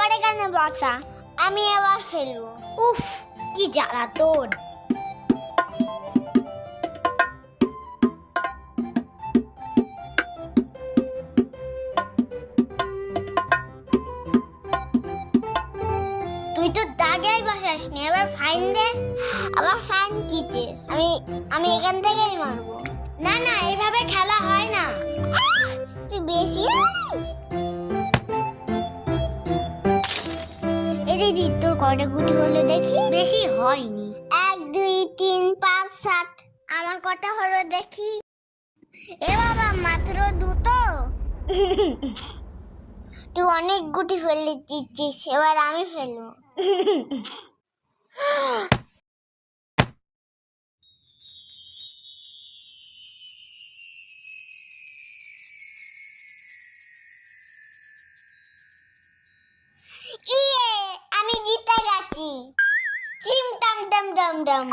আমার এখানে বসা, আমি এবার ফেলবো। উফ, কি জ্বালা তোর। তুই তো দাগেই বসাসনি, এবার ফাইন দে। আবার ফাইন কি চেস? আমি এখান থেকেই মারবো। না না, এইভাবে খেলা হয় না। তুই বেশি জানিস। এই দিদি, তোর কয়টা গুটি হলো দেখি? বেশি হয়নি। 1 2 3 5 7। আমার কটা হলো দেখি? এ বাবা, মাত্র দুটো। তুই অনেক গুটি ফেলে দিচ্ছিস, এবার আমি ফেলবো। ইয়ে, আমি জিতে গেছি। চিম টাম টাম টাম টাম।